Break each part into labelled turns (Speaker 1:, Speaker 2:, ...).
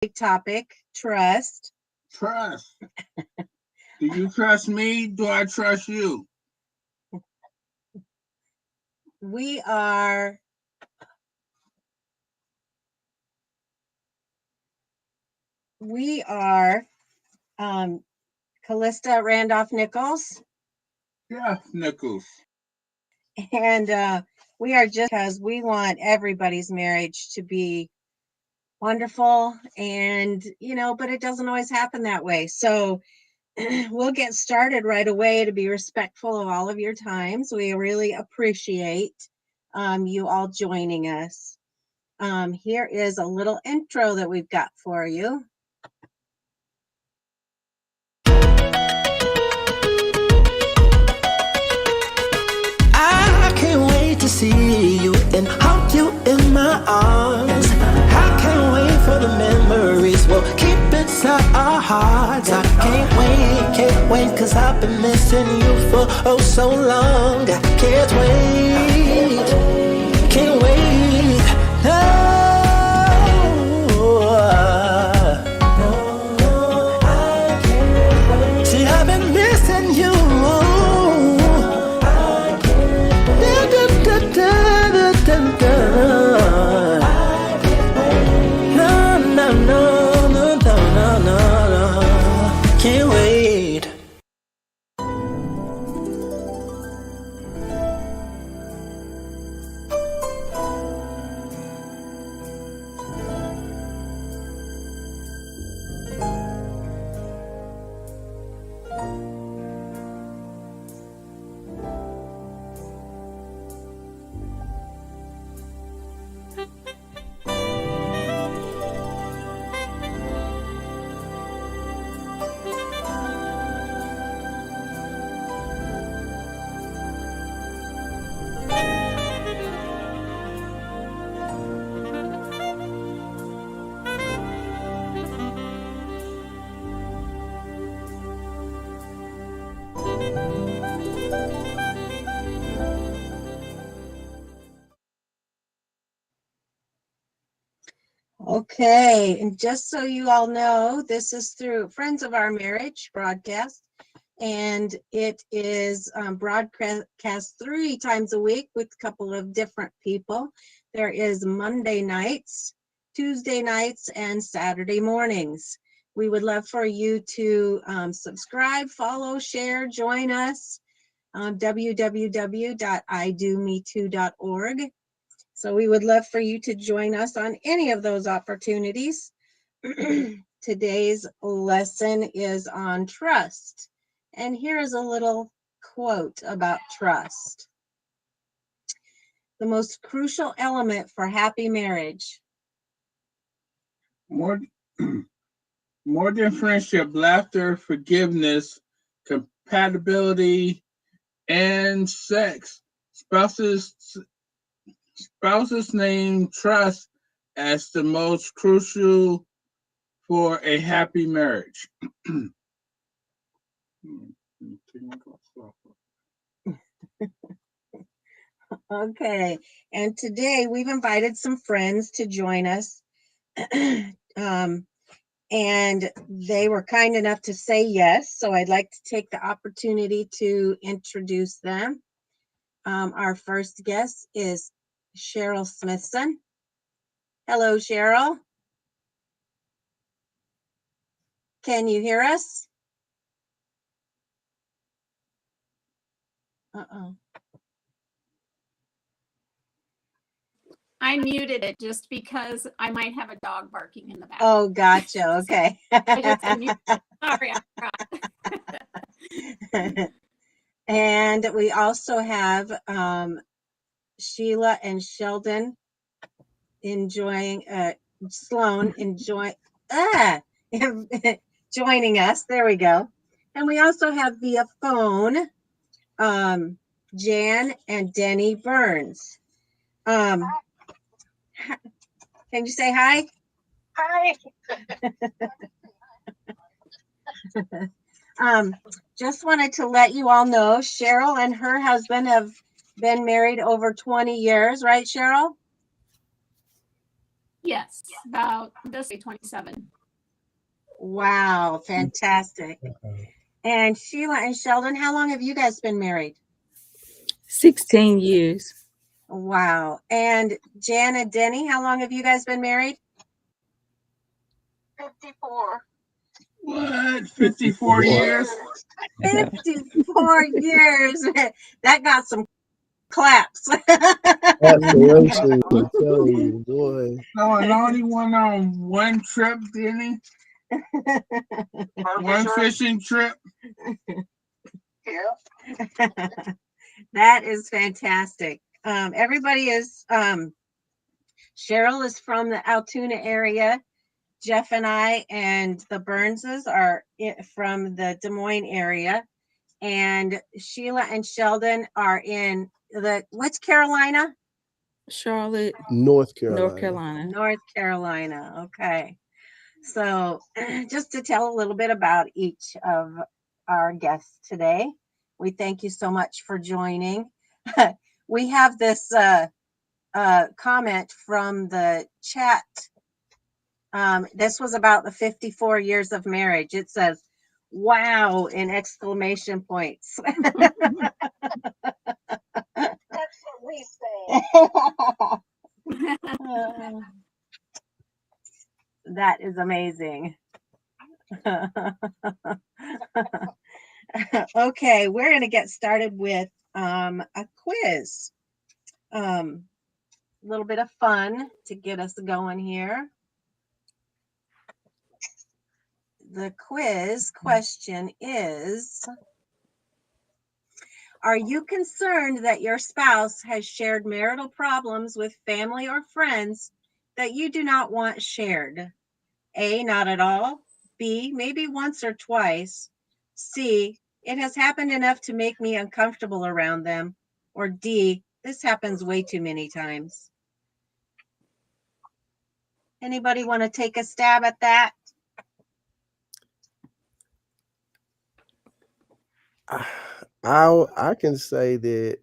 Speaker 1: big topic, trust.
Speaker 2: Trust. Do you trust me? Do I trust you?
Speaker 1: We are Callista Randolph Nichols,
Speaker 2: Yeah, Nichols.
Speaker 1: and we are just because we want everybody's marriage to be wonderful, and but it doesn't always happen that way. So we'll get started right away to be respectful of all of your times. We really appreciate you all joining us. Here is a little intro that we've got for you.
Speaker 3: I can't wait to see you and hold you in my arms. I can't wait for the memories we'll keep inside our hearts. I can't wait, cause I've been missing you for oh so long. I can't wait, can't wait, no. See, I've been missing you. No. Can't wait.
Speaker 1: Okay, and just so you all know, this is through Friends of Our Marriage broadcast, and it is broadcast 3 times a week with a couple of different people. There is Monday nights, Tuesday nights, and Saturday mornings. We would love for you to subscribe, follow, share, join us on www.idometoo.org. So we would love for you to join us on any of those opportunities. Today's lesson is on trust. And here is a little quote about trust. The most crucial element for happy marriage.
Speaker 2: More, more than friendship, laughter, forgiveness, compatibility, and sex. Spouses name trust as the most crucial for a happy marriage.
Speaker 1: Okay, and today we've invited some friends to join us. And they were kind enough to say yes, so I'd like to take the opportunity to introduce them. Our first guest is Cheryl Smithson. Hello, Cheryl. Can you hear us? Uh-oh.
Speaker 4: I muted it just because I might have a dog barking in the back.
Speaker 1: Oh, gotcha. Okay.
Speaker 4: I just muted it. Sorry, I forgot.
Speaker 1: And we also have Sheila and Sheldon Sloan joining us. There we go. And we also have via phone Jan and Denny Burns. Can you say hi?
Speaker 5: Hi.
Speaker 1: Just wanted to let you all know Cheryl and her husband have been married over 20 years, right, Cheryl?
Speaker 4: Yes, about this way 27.
Speaker 1: Wow, fantastic. And Sheila and Sheldon, how long have you guys been married?
Speaker 5: 16 years.
Speaker 1: Wow. And Jan and Denny, how long have you guys been married?
Speaker 6: 54.
Speaker 2: What? 54 years?
Speaker 1: 54 years. That got some claps.
Speaker 7: Aspirations, I tell you, boy.
Speaker 2: No, and only went on one trip, didn't he? One fishing trip.
Speaker 6: Yeah.
Speaker 1: That is fantastic. Everybody is, Cheryl is from the Altoona area. Jeff and I and the Burnses are from the Des Moines area. And Sheila and Sheldon are in what's Carolina?
Speaker 5: Charlotte,
Speaker 7: North Carolina.
Speaker 5: North Carolina.
Speaker 1: North Carolina. Okay. So just to tell a little bit about each of our guests today, we thank you so much for joining. We have this comment from the chat. This was about the 54 years of marriage. It says, wow, in exclamation points.
Speaker 6: That's what we say.
Speaker 1: That is amazing. Okay, we're going to get started with a quiz. A little bit of fun to get us going here. The quiz question is, are you concerned that your spouse has shared marital problems with family or friends that you do not want shared? A, not at all. B, maybe once or twice. C, it has happened enough to make me uncomfortable around them. Or D, this happens way too many times. Anybody want to take a stab at that?
Speaker 7: I can say that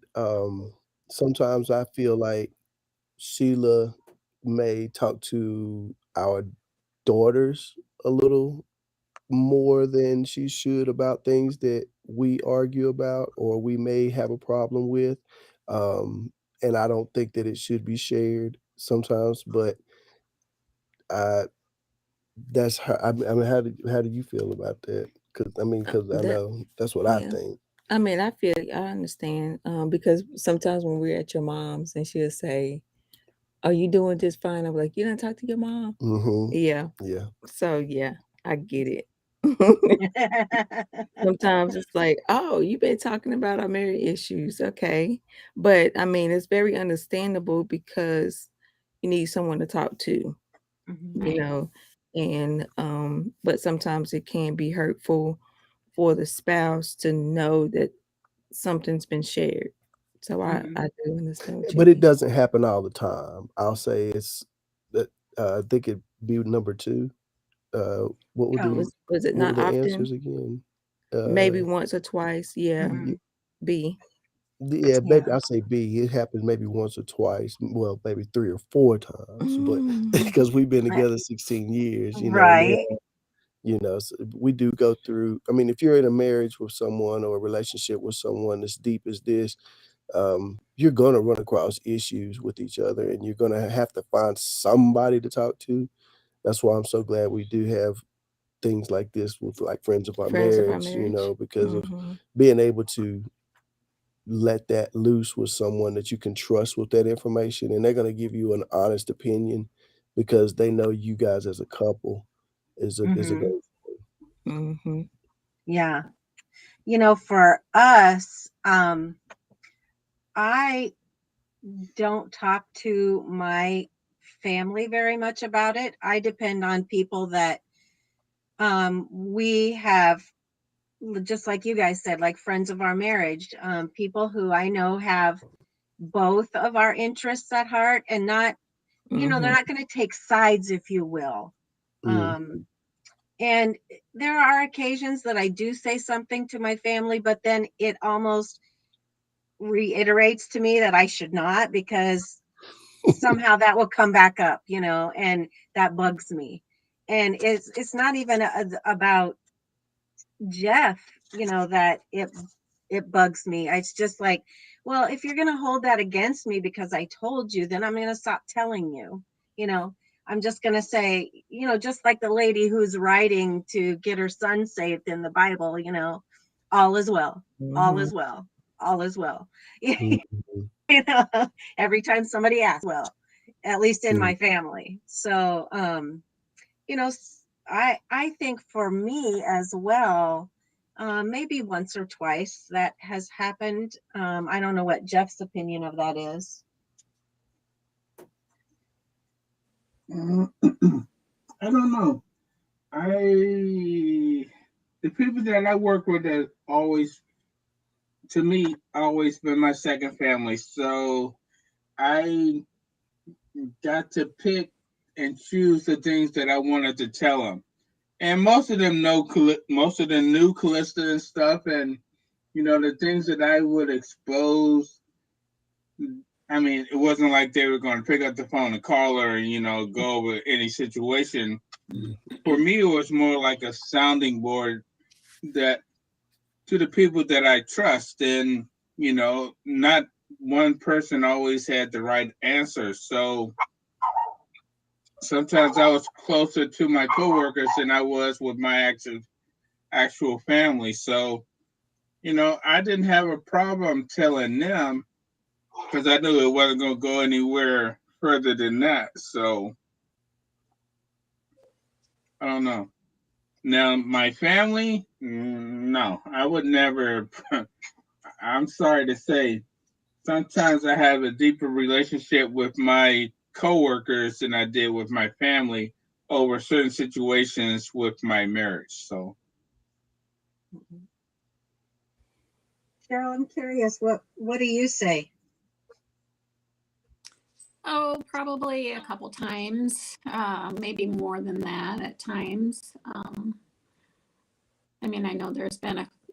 Speaker 7: sometimes I feel like Sheila may talk to our daughters a little more than she should about things that we argue about or we may have a problem with. And I don't think that it should be shared sometimes, but I that's her. I mean, how do you feel about that? Because I
Speaker 5: That
Speaker 7: know that's what I
Speaker 5: yeah.
Speaker 7: think.
Speaker 5: I mean, I understand. Because sometimes when we're at your mom's and she'll say, "Are you doing just fine?" I'm like, "You don't talk to your mom?"
Speaker 7: Mm-hmm.
Speaker 5: Yeah.
Speaker 7: Yeah.
Speaker 5: So yeah, I get it. Sometimes it's like, oh, you've been talking about our marriage issues. Okay. But I mean, it's very understandable because you need someone to talk to,
Speaker 1: Mhm.
Speaker 5: you know, and but sometimes it can be hurtful for the spouse to know that something's been shared. So
Speaker 1: Mhm.
Speaker 5: I do understand what you
Speaker 7: But it
Speaker 5: mean.
Speaker 7: doesn't happen all the time. I'll say it's that I think it'd be number two. What were
Speaker 1: Oh.
Speaker 5: Was it
Speaker 7: what were
Speaker 5: not
Speaker 7: the
Speaker 5: often?
Speaker 7: answers again?
Speaker 5: Maybe once or twice. Yeah.
Speaker 1: Mhm.
Speaker 5: B.
Speaker 7: Yeah,
Speaker 1: Yeah.
Speaker 7: maybe I say B. It happens maybe once or twice. Well, maybe 3 or 4 times, but
Speaker 5: Mm.
Speaker 7: because we've been together 16 years, and
Speaker 1: Right.
Speaker 7: so we do go through. I mean, if you're in a marriage with someone or a relationship with someone as deep as this, you're gonna run across issues with each other, and you're gonna have to find somebody to talk to. That's why I'm so glad we do have things like this with like friends of our
Speaker 5: Friends of our
Speaker 7: marriage,
Speaker 5: marriage.
Speaker 7: because of
Speaker 5: Hmm.
Speaker 7: being able to let that loose with someone that you can trust with that information, and they're going to give you an honest opinion because they know you guys as a couple is a
Speaker 1: Mhm.
Speaker 7: great
Speaker 5: Hmm.
Speaker 1: Yeah. For us, I don't talk to my family very much about it. I depend on people that we have, just like you guys said, like friends of our marriage, people who I know have both of our interests at heart and not, they're
Speaker 5: Hmm.
Speaker 1: not going to take sides, if you will.
Speaker 7: Mm,
Speaker 1: And there are occasions that I do say something to my family, but then it almost reiterates to me that I should not, because somehow that will come back up, and that bugs me. And it's not even about Jeff, that it bugs me. It's just like, well, if you're going to hold that against me because I told you, then I'm going to stop telling you. I'm just going to say, just like the lady who's writing to get her son saved in the Bible, all is well, all is well, all is well.
Speaker 7: Mhm.
Speaker 1: Every time somebody asks, well, at least in
Speaker 7: Mm.
Speaker 1: my family. So, I think for me as well, maybe once or twice that has happened. I don't know what Jeff's opinion of that is.
Speaker 2: I don't know. The people that I work with have always, to me, always been my second family. So I got to pick and choose the things that I wanted to tell them. And most of them most of them knew Callista and stuff. And, the things that I would expose, I mean, it wasn't like they were going to pick up the phone and call her and, go over any situation. For me, it was more like a sounding board that to the people that I trust. And, not one person always had the right answer. So sometimes I was closer to my coworkers than I was with my actual family. So, I didn't have a problem telling them because I knew it wasn't going to go anywhere further than that. So I don't know. Now, my family, no, I would never. I'm sorry to say, sometimes I have a deeper relationship with my coworkers than I did with my family over certain situations with my marriage. So,
Speaker 1: Cheryl, I'm curious, what do you say?
Speaker 4: Oh, probably a couple times, maybe more than that at times. I mean, I know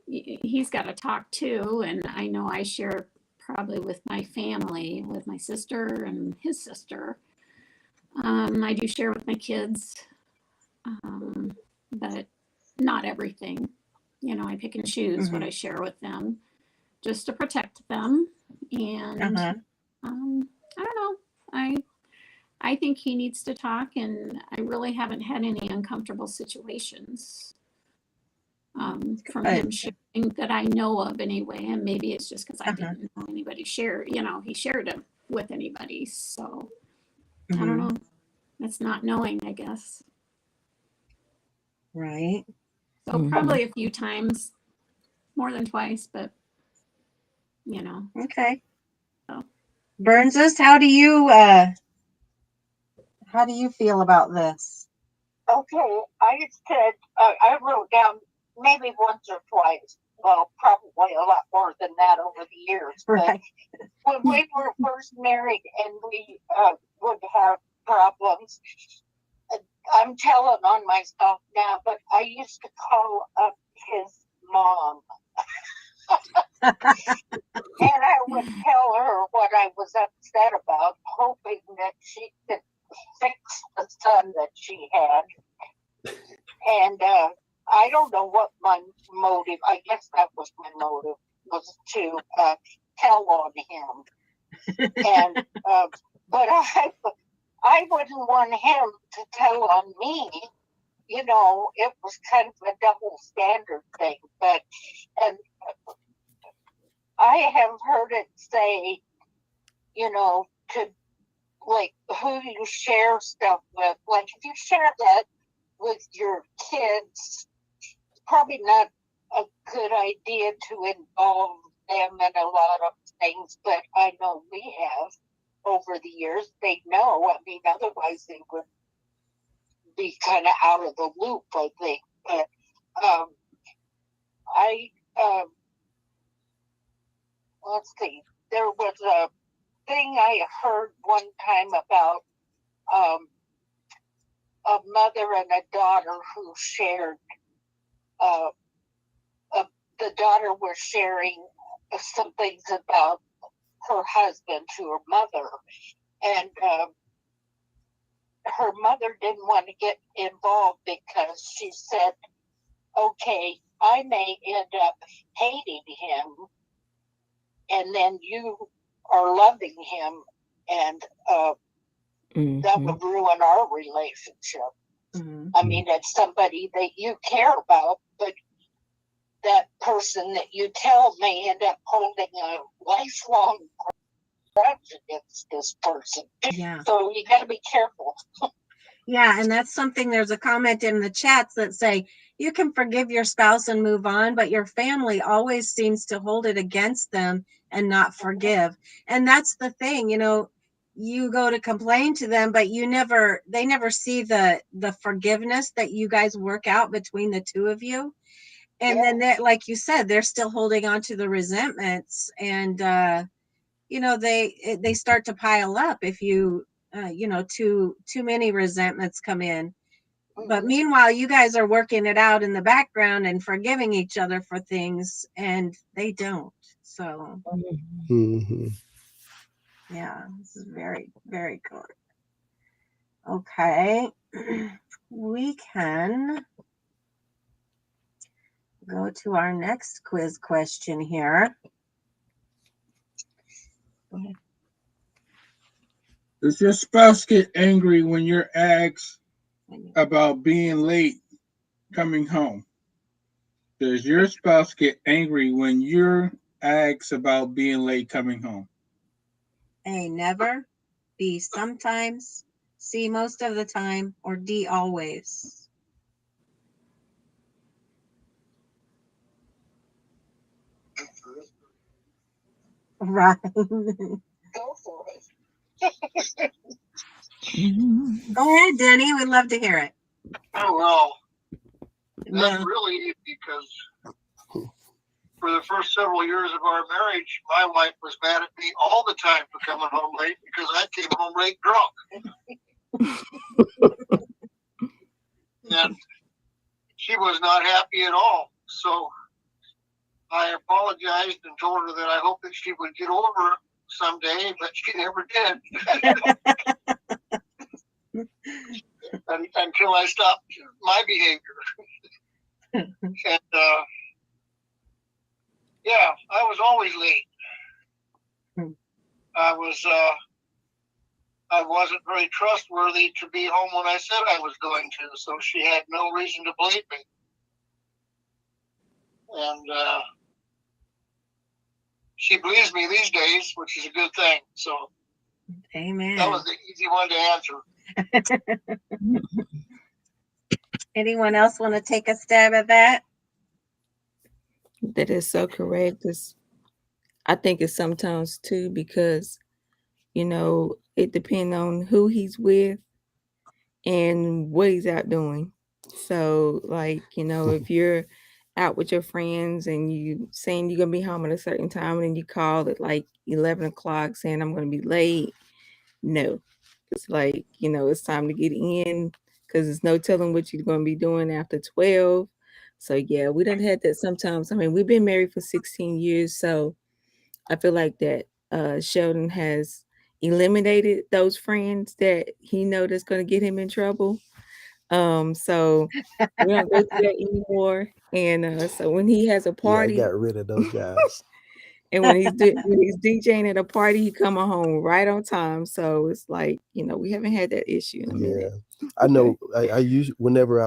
Speaker 4: he's got to talk too, and I know I share probably with my family, with my sister and his sister. I do share with my kids, but not everything. I pick and choose what I share with them just to protect them. And
Speaker 1: Uh-huh.
Speaker 4: I don't know. I think he needs to talk, and I really haven't had any uncomfortable situations from him sharing that I know of anyway. And maybe it's just because I didn't know anybody he shared it with anybody. So I don't know. It's not knowing, I guess.
Speaker 1: Right.
Speaker 4: So probably a few times, more than twice, but
Speaker 1: Okay.
Speaker 4: So.
Speaker 1: Burnses, how do you feel about this?
Speaker 6: Okay, I said, I wrote down maybe once or twice. Well, probably a lot more than that over the years.
Speaker 1: Right.
Speaker 6: But when we were first married and we would have problems, I'm telling on myself now, but I used to call up his mom. And I would tell her what I was upset about, hoping that she could fix the son that she had. And I don't know what my motive, I guess that was my motive, was to tell on him. And but I wouldn't want him to tell on me. It was kind of a double standard thing. But and I have heard it say, to like who you share stuff with. Like if you share that with your kids, it's probably not a good idea to involve them in a lot of things, but I know we have over the years. They know. I mean, otherwise they would be kind of out of the loop, I think. But I let's see. There was a thing I heard one time about a mother and a daughter who shared. The daughter was sharing some things about her husband to her mother, And her mother didn't want to get involved because she said, okay, I may end up hating him, and then you are loving him, and that would ruin our relationship.
Speaker 1: Mhm.
Speaker 6: I mean, it's somebody that you care about, but that person that you tell may end up holding a lifelong grudge against this person.
Speaker 1: Yeah.
Speaker 6: So you got to be careful.
Speaker 1: Yeah, and that's something, there's a comment in the chats that say you can forgive your spouse and move on, but your family always seems to hold it against them and not forgive. And that's the thing, you know, you go to complain to them, but they never see the forgiveness that you guys work out between the two of you. And then they're, like you said, they're still holding on to the resentments, and you know, they start to pile up if you you know, too many resentments come in. But meanwhile, you guys are working it out in the background and forgiving each other for things, and they don't. So
Speaker 7: Mhm.
Speaker 1: yeah, this is very, very good. Okay. We can go to our next quiz question here. Go ahead.
Speaker 2: Does your spouse get angry when you're asked about being late coming home? Does your spouse get angry when you're asked about being late coming home?
Speaker 1: A, never. B, sometimes. C, most of the time. Or D, always. Right.
Speaker 6: Go for it.
Speaker 1: Go ahead, Denny. We'd love to hear it.
Speaker 8: Oh, well, that's
Speaker 1: No.
Speaker 8: really easy because for the first several years of our marriage, my wife was mad at me all the time for coming home late because I came home late drunk. And she was not happy at all. So I apologized and told her that I hoped that she would get over it someday, but she never did. Until I stopped my behavior. And yeah, I was always late. I wasn't very trustworthy to be home when I said I was going to, so she had no reason to believe me. And she believes me these days, which is a good thing. So
Speaker 1: Amen.
Speaker 8: that was the easy one to answer.
Speaker 1: Anyone else want to take a stab at that?
Speaker 5: That is so correct. I think it's sometimes too, because, you know, it depends on who he's with and what he's out doing. So, like, you know, if you're out with your friends and you saying you're gonna be home at a certain time, and then you call at like 11 o'clock saying I'm gonna be late, no. It's like, you know, it's time to get in, because there's no telling what you're gonna be doing after 12. So yeah, we done had that sometimes. I mean, we've been married for 16 years, so I feel like that Sheldon has eliminated those friends that he know that's going to get him in trouble. So we don't go through that anymore. And so when he has a
Speaker 7: Yeah, I
Speaker 5: party,
Speaker 7: got rid of those guys.
Speaker 5: and when he's DJing at a party, he come home right on time. So it's like, you know, we haven't had that issue in a minute.
Speaker 7: I know. I use whenever I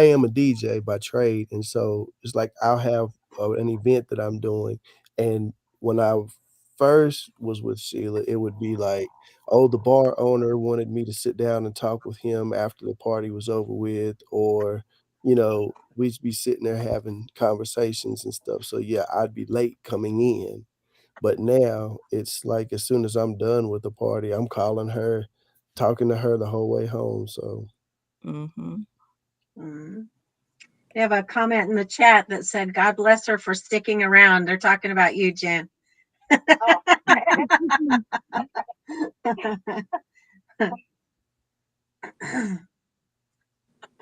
Speaker 7: am a DJ by trade, and so it's like I'll have an event that I'm doing, and when I first was with Sheila, it would be like, oh, the bar owner wanted me to sit down and talk with him after the party was over with, or you know, we'd be sitting there having conversations and stuff. So yeah, I'd be late coming in. But now it's like as soon as I'm done with the party, I'm calling her, talking to her the whole way home. So
Speaker 5: Mm-hmm.
Speaker 1: We have a comment in the chat that said, God bless her for sticking around. They're talking about you, Jen.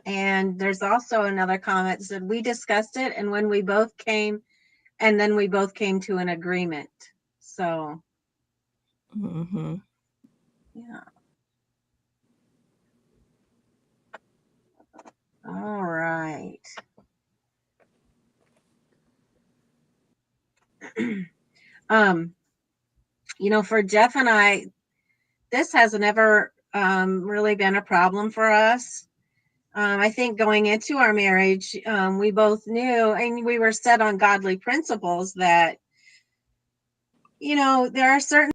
Speaker 1: And there's also another comment that said, we discussed it, and when we both came, and then we both came to an agreement. So
Speaker 5: Mm-hmm.
Speaker 1: Yeah. All right. For Jeff and I, this hasn't ever really been a problem for us. I think going into our marriage, we both knew, and we were set on godly principles that, there are certain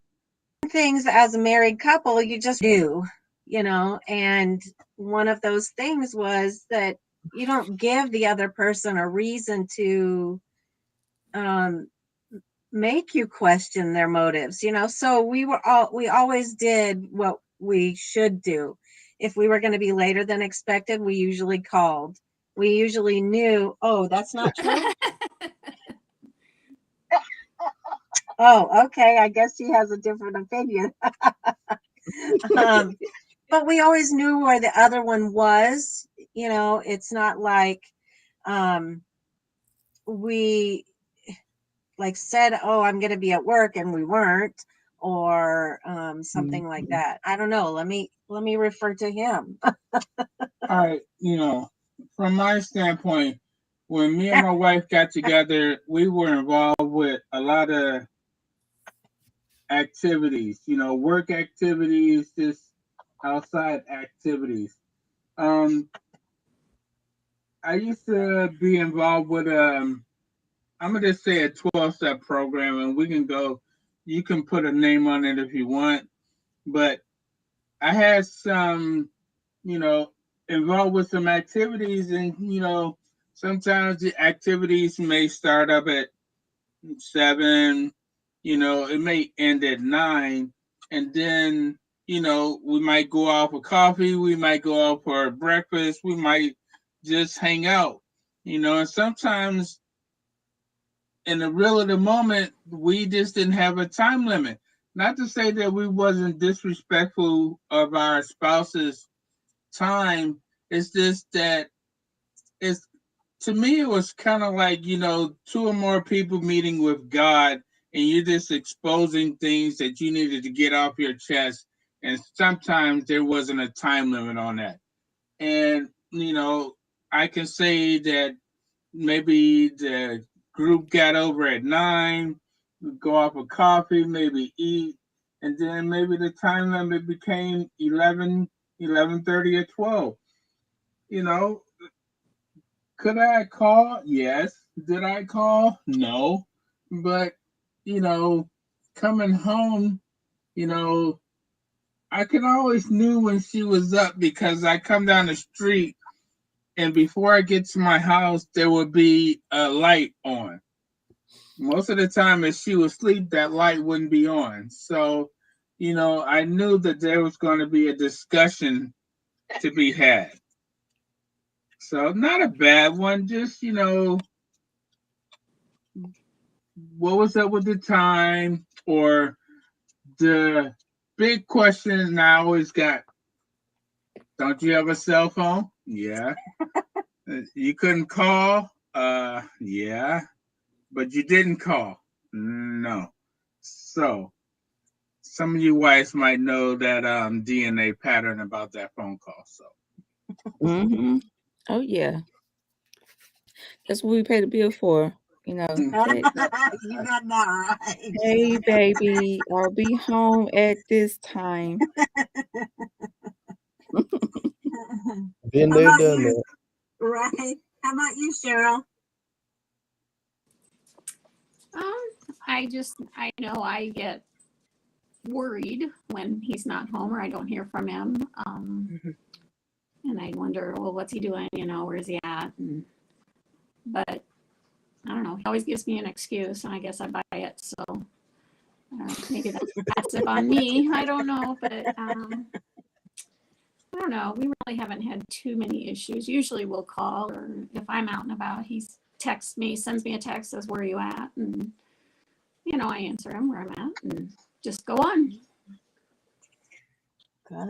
Speaker 1: things as a married couple you just do, and one of those things was that you don't give the other person a reason to make you question their motives, so we always did what we should do. If we were going to be later than expected, we usually called. We usually knew, oh, that's not true. Oh, okay, I guess she has a different opinion. But we always knew where the other one was. It's not like we said, oh, I'm going to be at work, and we weren't, or something like that. I don't know. Let me refer to him.
Speaker 2: All right, from my standpoint, when me and my wife got together, we were involved with a lot of activities, work activities, just outside activities. I used to be involved with I'm gonna just say a 12-step program, and you can put a name on it if you want, but I had some, involved with some activities, and sometimes the activities may start up at 7, it may end at 9, and then we might go out for coffee, we might go out for breakfast, we might just hang out, and sometimes in the real of the moment, we just didn't have a time limit. Not to say that we wasn't disrespectful of our spouse's time. It's just that it's to me it was kind of like, two or more people meeting with God, and you're just exposing things that you needed to get off your chest. And sometimes there wasn't a time limit on that. And, I can say that maybe the group got over at 9, we go off a coffee, maybe eat, and then maybe the time limit became 11, 11:30 or 12. You know, could I call? Yes. Did I call? No. But, you know, coming home, you know, I can always knew when she was up because I come down the street and before I get to my house, there would be a light on. Most of the time, if she was asleep, that light wouldn't be on. So, I knew that there was going to be a discussion to be had. So, not a bad one. Just, what was up with the time? Or the big question I always got, don't you have a cell phone? Yeah. You couldn't call? Yeah. But you didn't call? No. So, some of you wives might know that DNA pattern about that phone call. So,
Speaker 5: Mm-hmm. Oh yeah, that's what we pay the bill for.
Speaker 1: You got that right.
Speaker 5: Hey baby, I'll be home at this time.
Speaker 7: Been
Speaker 1: How
Speaker 7: there,
Speaker 1: about
Speaker 7: done
Speaker 1: you?
Speaker 7: that.
Speaker 1: Right. How about you, Cheryl?
Speaker 4: I know I get worried when he's not home or I don't hear from him. And I wonder, well, what's he doing? Where's he at? But I don't know. He always gives me an excuse, and I guess I buy it. So maybe that's passive on me. I don't know, but I don't know. We really haven't had too many issues. Usually we'll call, or if I'm out and about, he texts me, sends me a text, says, where are you at? And, I answer him where I'm at and just go on.
Speaker 1: Good.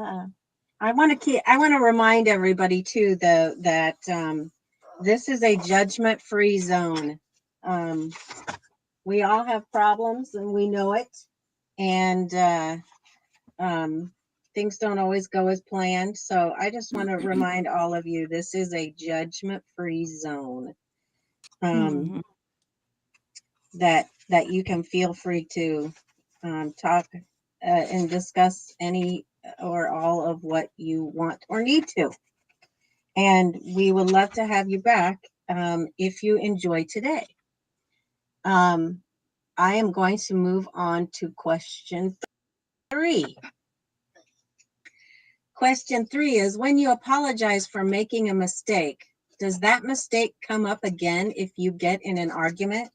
Speaker 1: I want to remind everybody too, though, that this is a judgment-free zone. We all have problems, and we know it. And things don't always go as planned. So I just want to remind all of you, this is a judgment-free zone.
Speaker 5: Mhm.
Speaker 1: That you can feel free to talk and discuss any or all of what you want or need to. And we would love to have you back if you enjoy today. I am going to move on to question 3. Question 3 is, when you apologize for making a mistake, does that mistake come up again if you get in an argument?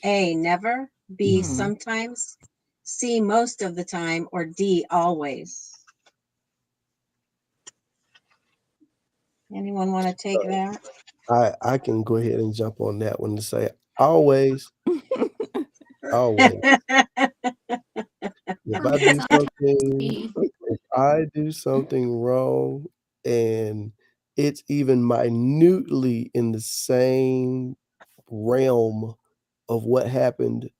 Speaker 1: A, never. B,
Speaker 5: Hmm.
Speaker 1: sometimes. C, most of the time. Or D, always. Anyone want to take that?
Speaker 7: I can go ahead and jump on that one and say always. Always. If I do something, if I do something wrong and it's even minutely in the same realm of what happened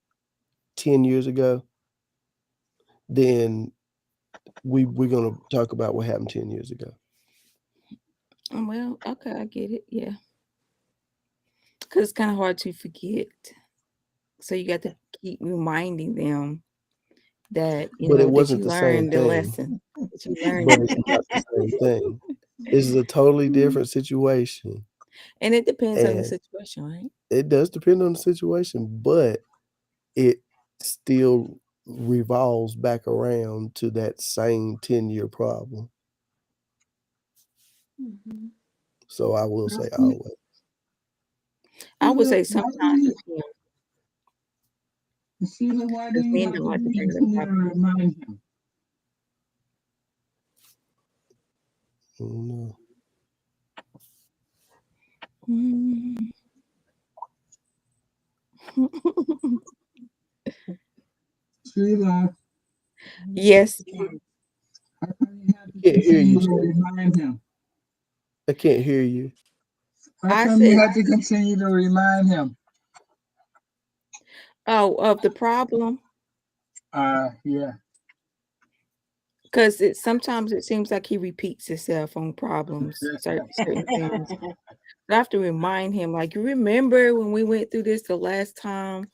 Speaker 7: 10 years ago, then we're gonna talk about what happened 10 years ago.
Speaker 5: Well, okay, I get it. Yeah. Because it's kind of hard to forget. So you got to keep reminding them that,
Speaker 7: But it
Speaker 5: that
Speaker 7: wasn't
Speaker 5: you
Speaker 7: the same
Speaker 5: learned the
Speaker 7: thing.
Speaker 5: lesson. That you learned
Speaker 7: But
Speaker 5: the
Speaker 7: it's not the
Speaker 5: lesson.
Speaker 7: same thing. This is a totally different situation.
Speaker 5: And it depends on the
Speaker 7: And
Speaker 5: situation, right?
Speaker 7: it does depend on the situation, but it still revolves back around to that same 10-year problem.
Speaker 5: Mhm.
Speaker 7: So I will say always.
Speaker 5: I would say
Speaker 2: Why
Speaker 5: sometimes
Speaker 2: do you,
Speaker 5: with him,
Speaker 2: Sheila, why do
Speaker 5: because
Speaker 2: you
Speaker 5: men
Speaker 2: have
Speaker 5: don't
Speaker 2: to
Speaker 5: like to bring it
Speaker 2: continue
Speaker 5: up.
Speaker 2: to remind him?
Speaker 7: No.
Speaker 5: Mm.
Speaker 2: Sheila,
Speaker 5: Yes,
Speaker 2: how come you have to
Speaker 7: I can't hear
Speaker 2: continue
Speaker 7: you,
Speaker 2: to
Speaker 7: sir.
Speaker 2: remind him?
Speaker 7: I can't hear you.
Speaker 2: How
Speaker 5: I
Speaker 2: come you
Speaker 5: said,
Speaker 2: have to continue to remind him?
Speaker 5: of the problem,
Speaker 2: Yeah.
Speaker 5: because sometimes it seems like he repeats himself on problems, certain things. I have to remind him, like, you remember when we went through this the last time?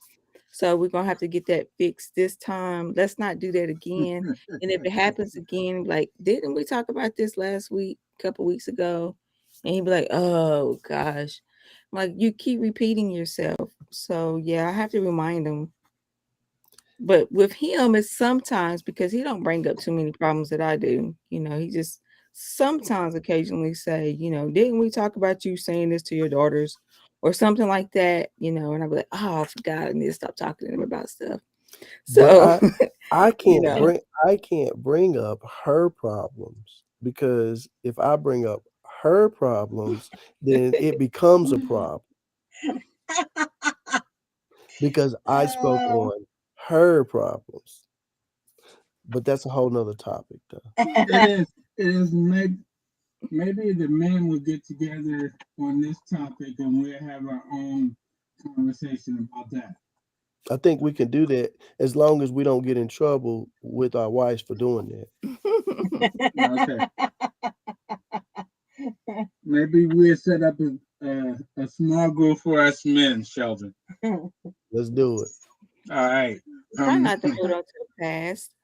Speaker 5: So we're gonna have to get that fixed this time. Let's not do that again. And if it happens again, like, didn't we talk about this last week, a couple weeks ago? And he'd be like, oh gosh. Like, you keep repeating yourself. So yeah, I have to remind him. But with him, it's sometimes because he don't bring up too many problems that I do. He just sometimes occasionally say, didn't we talk about you saying this to your daughters or something like that? And I'll be like, oh, I forgot. I need to stop talking to them about stuff. So,
Speaker 7: But I
Speaker 5: you
Speaker 7: can't
Speaker 5: know,
Speaker 7: bring up her problems, because if I bring up her problems, then it becomes a problem because I spoke
Speaker 1: Oh.
Speaker 7: on her problems. But that's a whole nother topic though.
Speaker 2: It is. It is. Maybe the men will get together on this topic and we'll have our own conversation about that.
Speaker 7: I think we can do that as long as we don't get in trouble with our wives for doing
Speaker 2: Okay. Maybe we'll set up a small group for us men, Sheldon.
Speaker 7: that. Let's do it.
Speaker 2: All right.
Speaker 5: try not to hold on to the past.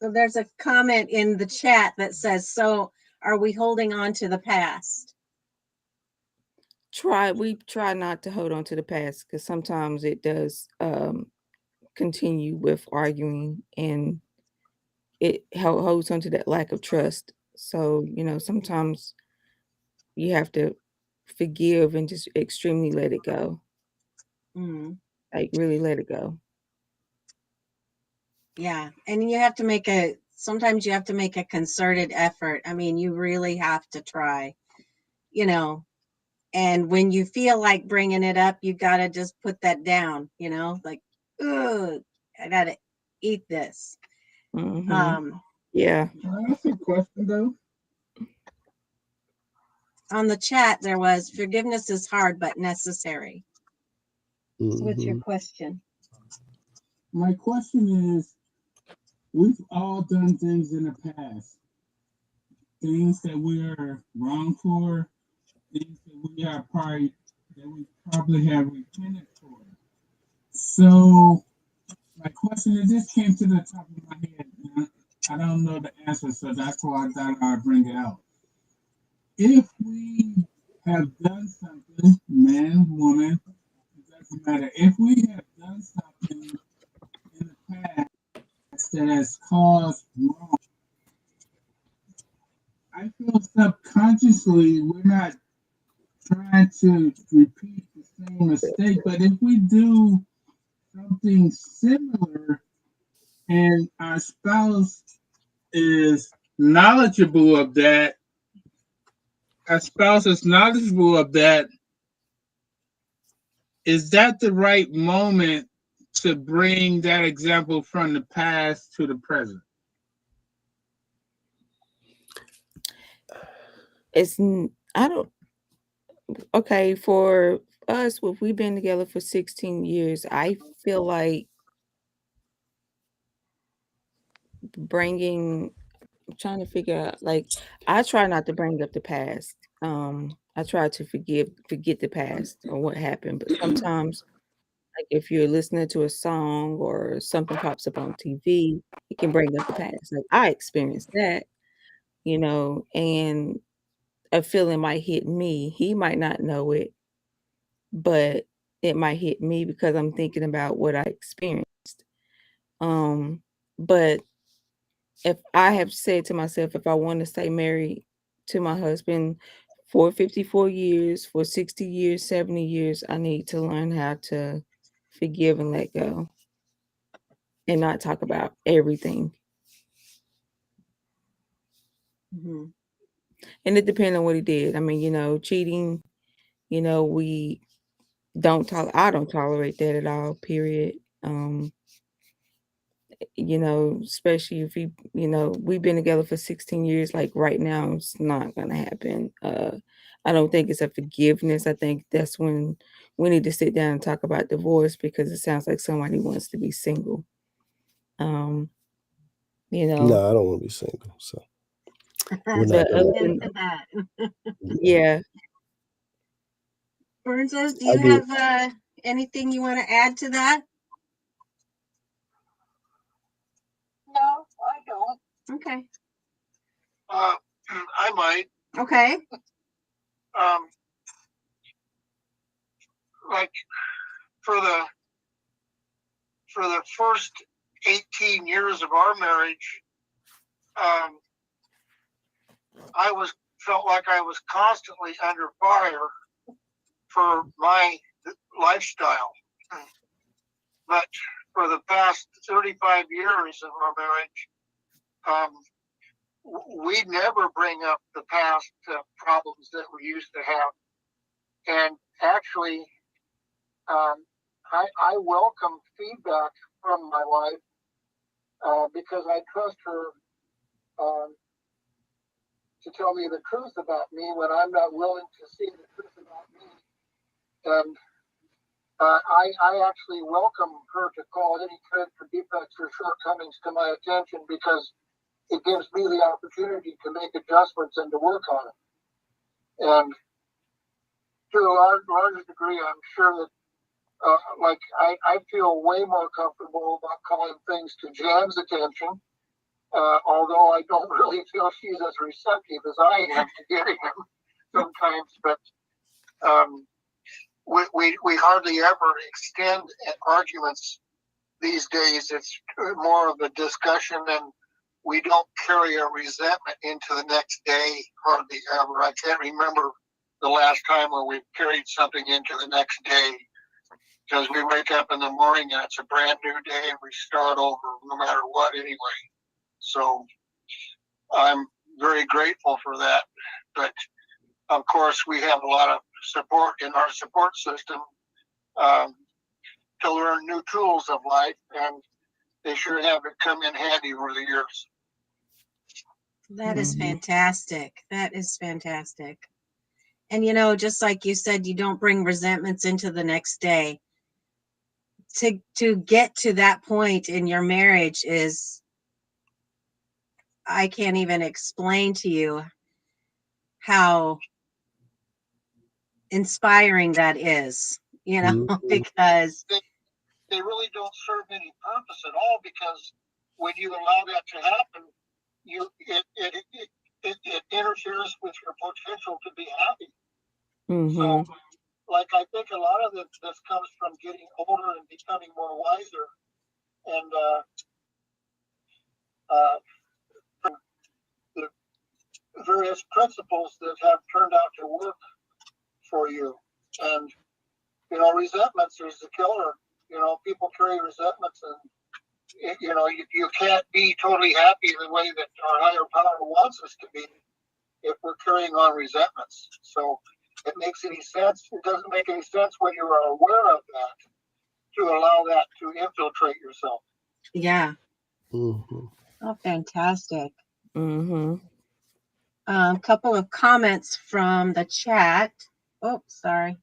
Speaker 1: So there's a comment in the chat that says, so are we holding on to the past?
Speaker 5: We try not to hold on to the past because sometimes it does continue with arguing, and it holds on to that lack of trust. So, sometimes you have to forgive and just extremely let it go.
Speaker 1: Mm,
Speaker 5: Like, really let it go.
Speaker 1: yeah. And sometimes you have to make a concerted effort. I mean, you really have to try, and when you feel like bringing it up, you got to just put that down, like, ugh, I got to eat this.
Speaker 5: Mm-hmm. Yeah.
Speaker 2: Can I ask you a question though?
Speaker 1: On the chat, there was, forgiveness is hard, but necessary. So what's your
Speaker 7: Mhm.
Speaker 1: question?
Speaker 2: My question is, we've all done things in the past, things that we are wrong for, things that we probably have repented for. So my question, it just came to the top of my head, and I don't know the answer, so that's why I thought I'd bring it out. If we have done something, man, woman, it doesn't matter. If we have done something in the past that has caused wrong, I feel subconsciously we're not trying to repeat the same mistake, but if we do something similar and our spouse is knowledgeable of that, our spouse is knowledgeable of that, is that the right moment to bring that example from the past to the present?
Speaker 5: I don't. Okay, for us, if we've been together for 16 years, I feel like bringing I'm trying to figure out, like, I try not to bring up the past. I try to forget the past or what happened, but sometimes, like, if you're listening to a song or something pops up on TV, it can bring up the past. Like, I experienced that, and a feeling might hit me. He might not know it, but it might hit me because I'm thinking about what I experienced. But if I have said to myself, if I want to stay married to my husband for 54 years, for 60 years, 70 years, I need to learn how to forgive and let go and not talk about everything.
Speaker 1: Mhm.
Speaker 5: And it depends on what he did. I mean, cheating, we I don't tolerate that at all, period. Especially if we've been together for 16 years, like right now, it's not gonna happen. I don't think it's a forgiveness. I think that's when we need to sit down and talk about divorce because it sounds like somebody wants to be single. Um, you know,
Speaker 7: No, I don't want to be single, so we're not
Speaker 5: but other
Speaker 7: gonna.
Speaker 1: Amen
Speaker 5: than
Speaker 1: to that.
Speaker 5: yeah,
Speaker 1: Burnses, do
Speaker 7: I
Speaker 1: you
Speaker 7: do.
Speaker 1: have anything you want to add to that?
Speaker 6: No, I don't.
Speaker 1: Okay.
Speaker 8: I might.
Speaker 1: Okay.
Speaker 8: Um, like for the first 18 years of our marriage, I felt like I was constantly under fire for my lifestyle. But for the past 35 years of our marriage, we never bring up the past problems that we used to have. And actually, I welcome feedback from my wife because I trust her to tell me the truth about me when I'm not willing to see the truth about me. And I actually welcome her to call any traits or defects or shortcomings to my attention because it gives me the opportunity to make adjustments and to work on it. And to a large degree, I'm sure that, I feel way more comfortable about calling things to Jan's attention, although I don't really feel she's as receptive as I am to getting them sometimes. But we hardly ever extend arguments these days. It's more of a discussion, and we don't carry a resentment into the next day hardly ever. I can't remember the last time when we carried something into the next day because we wake up in the morning and it's a brand new day and we start over no matter what anyway. So I'm very grateful for that. But of course, we have a lot of support in our support system to learn new tools of life, and they sure have it come in handy over the years.
Speaker 1: That is
Speaker 5: Mhm.
Speaker 1: fantastic. That is fantastic. And just like you said, you don't bring resentments into the next day. To get to that point in your marriage is I can't even explain to you how inspiring that is, because
Speaker 8: They really don't serve any purpose at all, because when you allow that to happen, it interferes with your potential to be happy. So, like, I think a lot of this comes from getting older and becoming more wiser, and from the various principles that have turned out to work for you. And resentments is the killer. People carry resentments, and you can't be totally happy the way that our higher power wants us to be if we're carrying on resentments. So it doesn't make any sense when you are aware of that to allow that to infiltrate yourself.
Speaker 1: Yeah.
Speaker 7: Mm-hmm.
Speaker 1: Oh, fantastic.
Speaker 5: Mm-hmm.
Speaker 1: Couple of comments from the chat. Oh, sorry.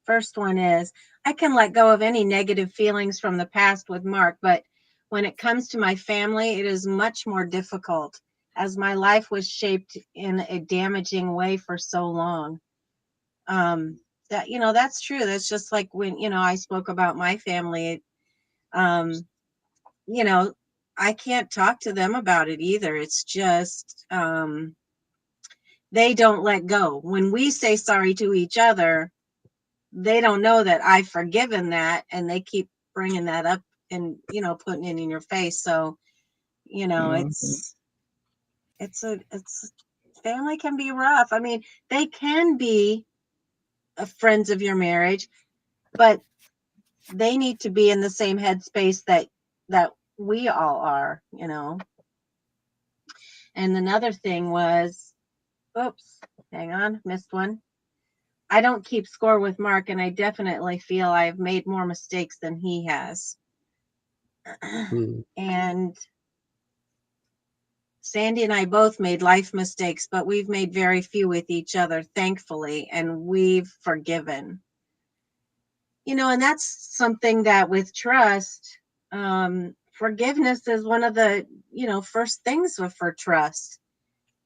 Speaker 1: First one is, I can let go of any negative feelings from the past with Mark, but when it comes to my family, it is much more difficult, as my life was shaped in a damaging way for so long. That's true. That's just like when, I spoke about my family. I can't talk to them about it either. It's just, they don't let go. When we say sorry to each other, they don't know that I've forgiven that, and they keep bringing that up and, putting it in your face. So, it's family can be rough. I mean, they can be friends of your marriage, but they need to be in the same headspace that we all are. And another thing was, oops, hang on, missed one. I don't keep score with Mark, and I definitely feel I've made more mistakes than he has. And Sandy and I both made life mistakes, but we've made very few with each other, thankfully, and we've forgiven. And that's something that with trust, forgiveness is one of the, first things for trust.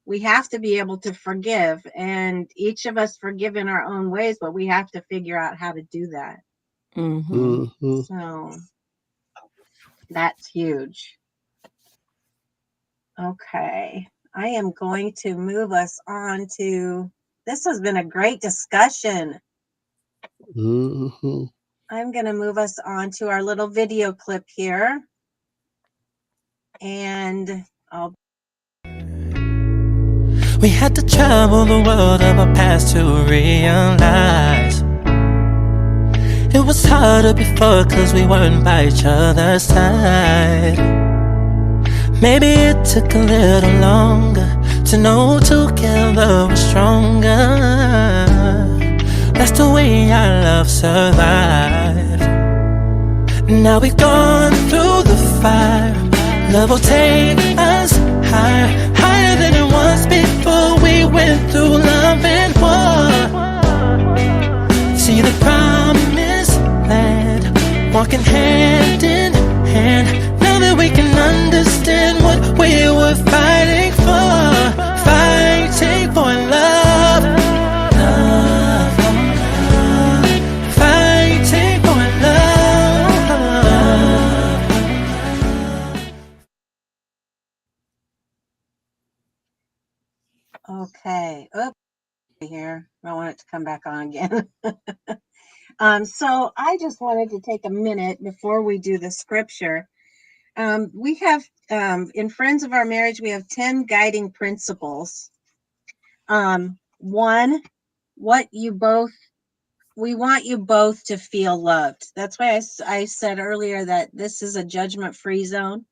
Speaker 1: We have to be able to forgive, and each of us forgive in our own ways, but we have to figure out how to do that.
Speaker 7: Mm-hmm.
Speaker 1: So that's huge. Okay. I am going to move us on to, this has been a great discussion.
Speaker 7: Mm-hmm.
Speaker 1: I'm going to move us on to our little video clip here. And
Speaker 3: We had to travel the world of our past to realize it was harder before, 'cause we weren't by each other's side. Maybe it took a little longer to know together we're stronger. That's the way our love survived. Now we've gone through the fire. Love will take us higher, higher than it was before. We went through love and war. See the promised land, walking hand in hand. Now that we can understand what we were fighting for. Fighting for love, love, love. Fighting for love.
Speaker 1: okay. Oops, here. I want it to come back on again. So I just wanted to take a minute before we do the scripture. We have, in Friends of Our Marriage, we have 10 guiding principles. One, we want you both to feel loved. That's why I said earlier that this is a judgment-free zone.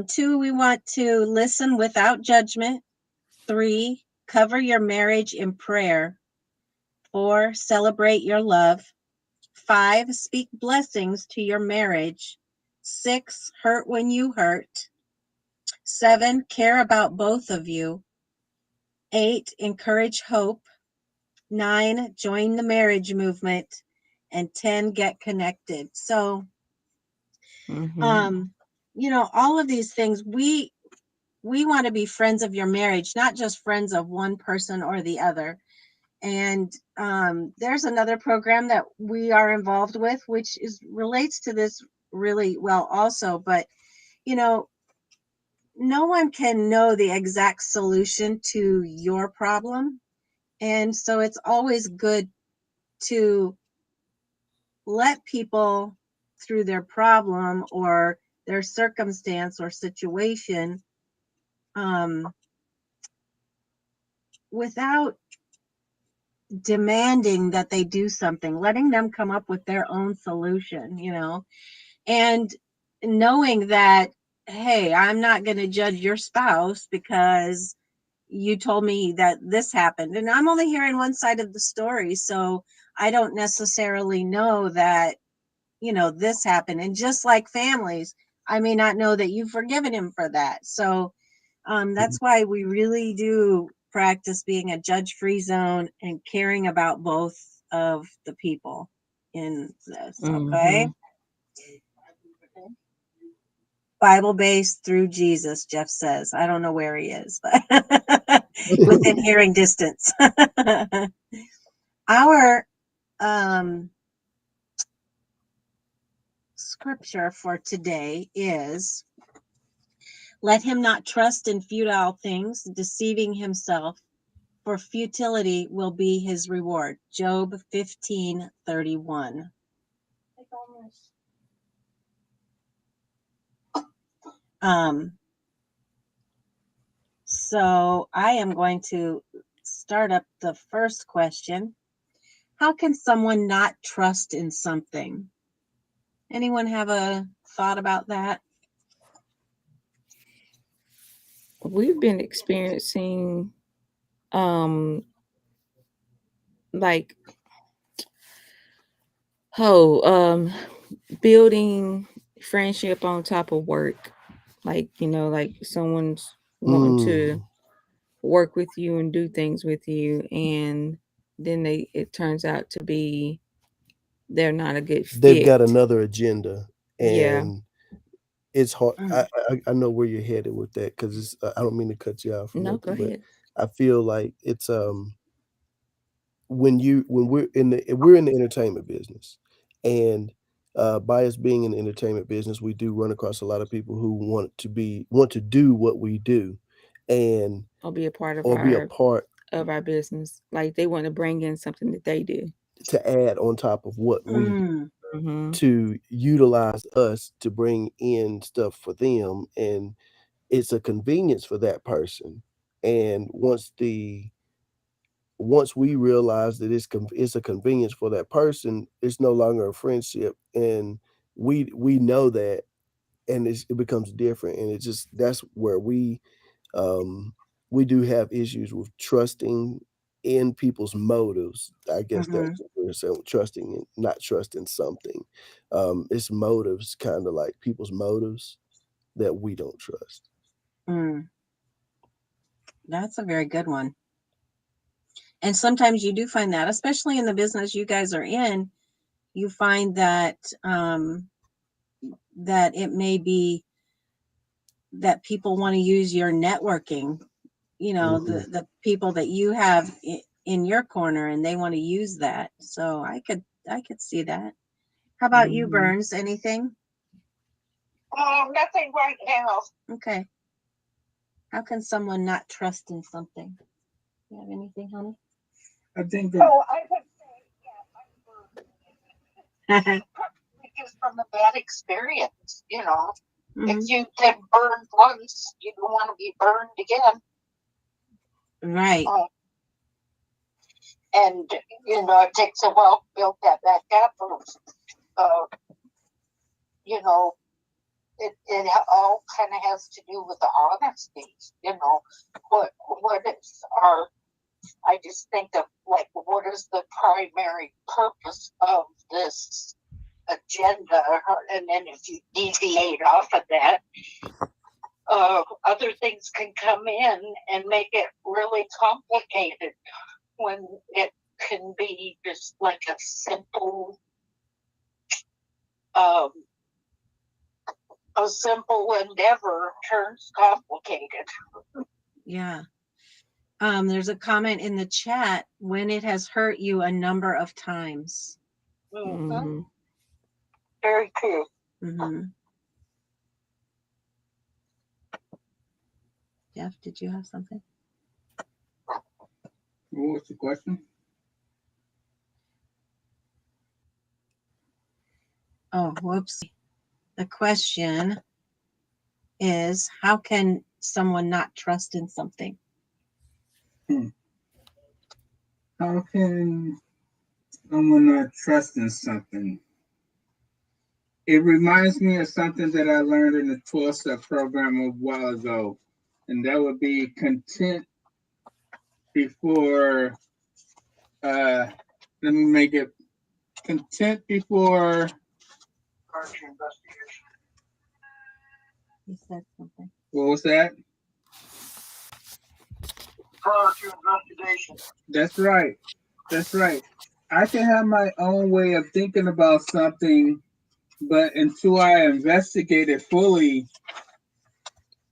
Speaker 1: 2, we want to listen without judgment. 3, cover your marriage in prayer. 4, celebrate your love. 5, speak blessings to your marriage. 6, hurt when you hurt. 7, care about both of you. 8, encourage hope. 9, join the marriage movement. and 10 get connected. So,
Speaker 5: Mhm.
Speaker 1: all of these things, we want to be friends of your marriage, not just friends of one person or the other. And there's another program that we are involved with, which relates to this really well also. But, no one can know the exact solution to your problem. And so it's always good to let people through their problem or their circumstance or situation without demanding that they do something, letting them come up with their own solution, and knowing that, hey, I'm not going to judge your spouse because you told me that this happened. And I'm only hearing one side of the story. So I don't necessarily know that, this happened. And just like families, I may not know that you've forgiven him for that. So that's why we really do practice being a judge-free zone and caring about both of the people in this. Okay.
Speaker 5: Mhm.
Speaker 1: Bible-based through Jesus, Jeff says. I don't know where he is, but within hearing distance. Our scripture for today is, let him not trust in futile things, deceiving himself, for futility will be his reward. Job 15:31. So I am going to start up the first question. How can someone not trust in something? Anyone have a thought about that?
Speaker 5: We've been experiencing like building friendship on top of work. Like, like someone's wanting to work with you and do things with you, and then it turns out to be they're not a good
Speaker 7: They've
Speaker 5: fit.
Speaker 7: got another agenda,
Speaker 5: Yeah.
Speaker 7: and it's hard.
Speaker 1: Mm.
Speaker 7: I know where you're headed with that, because I don't mean to cut you off or
Speaker 5: No, go
Speaker 7: nothing, but
Speaker 5: ahead.
Speaker 7: I feel like it's when we're in the entertainment business, and by us being in the entertainment business, we do run across a lot of people who want to do what we do, and
Speaker 5: I'll be a part of
Speaker 7: or be a part
Speaker 5: our business. Like they want to bring in something that they do.
Speaker 7: to add on top of what we do,
Speaker 1: Mm.
Speaker 5: Mm-hmm.
Speaker 7: to utilize us to bring in stuff for them, and it's a convenience for that person. And once we realize that it's a convenience for that person, it's no longer a friendship, and we know that, and it becomes different, and that's where we do have issues with trusting in people's motives. I guess that's
Speaker 1: Mhm.
Speaker 7: what we're saying, trusting and not trusting something. It's motives, kind of like people's motives that we don't trust.
Speaker 1: Mm. That's a very good one. And sometimes you do find that, especially in the business you guys are in, you find that that it may be that people want to use your networking,
Speaker 7: Mhm.
Speaker 1: the people that you have in your corner, and they want to use that. So I could see that. How about you,
Speaker 5: Mm-hmm.
Speaker 1: Burns? Anything?
Speaker 6: Nothing right now.
Speaker 1: Okay. How can someone not trust in something? You have anything, honey?
Speaker 2: I think that
Speaker 6: Oh, I would say, yeah, probably just from a bad experience. If
Speaker 1: Mhm.
Speaker 6: you get burned once, you don't want to be burned again.
Speaker 1: Right.
Speaker 6: And it takes a while to build that back up. You know, it all kind of has to do with the honesty. What is our? I just think of like, what is the primary purpose of this agenda? And then if you deviate off of that, other things can come in and make it really complicated when it can be just like a simple a simple endeavor turns complicated.
Speaker 1: Yeah. There's a comment in the chat, when it has hurt you a number of times.
Speaker 5: Mm-hmm.
Speaker 6: Very true.
Speaker 1: Mm-hmm. Jeff, did you have something?
Speaker 2: What was the question?
Speaker 1: Oh, whoops. The question is, how can someone not trust in something?
Speaker 2: How can someone not trust in something? It reminds me of something that I learned in the 12-step program a while ago, and that would be content before, let me make it content before.
Speaker 1: You said something.
Speaker 2: What was that?
Speaker 8: Prior to investigation.
Speaker 2: That's right. That's right. I can have my own way of thinking about something, but until I investigate it fully,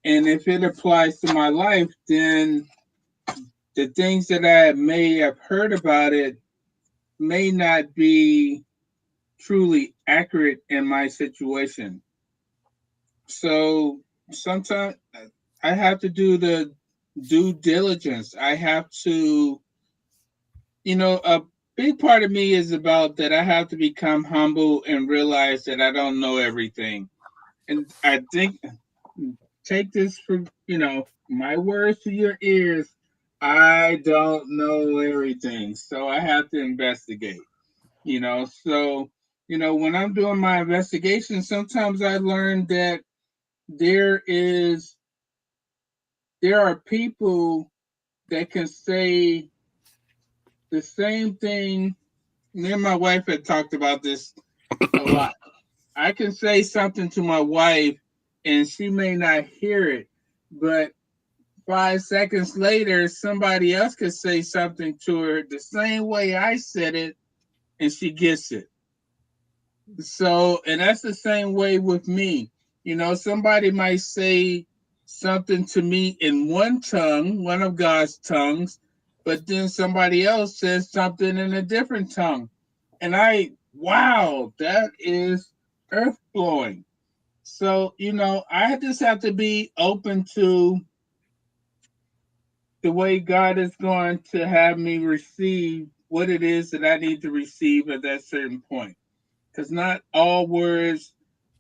Speaker 2: and if it applies to my life, then the things that I may have heard about it may not be truly accurate in my situation. So sometimes I have to do the due diligence. I have to, a big part of me is about that I have to become humble and realize that I don't know everything. And I think, take this for, my words to your ears. I don't know everything. So I have to investigate, So, when I'm doing my investigation, sometimes I learn that there are people that can say the same thing. Me and my wife had talked about this a lot. I can say something to my wife and she may not hear it, but 5 seconds later, somebody else could say something to her the same way I said it and she gets it. So, and that's the same way with me. Somebody might say something to me in one tongue, one of God's tongues, but then somebody else says something in a different tongue. And wow, that is earth blowing. So, I just have to be open to the way God is going to have me receive what it is that I need to receive at that certain point. Because not all words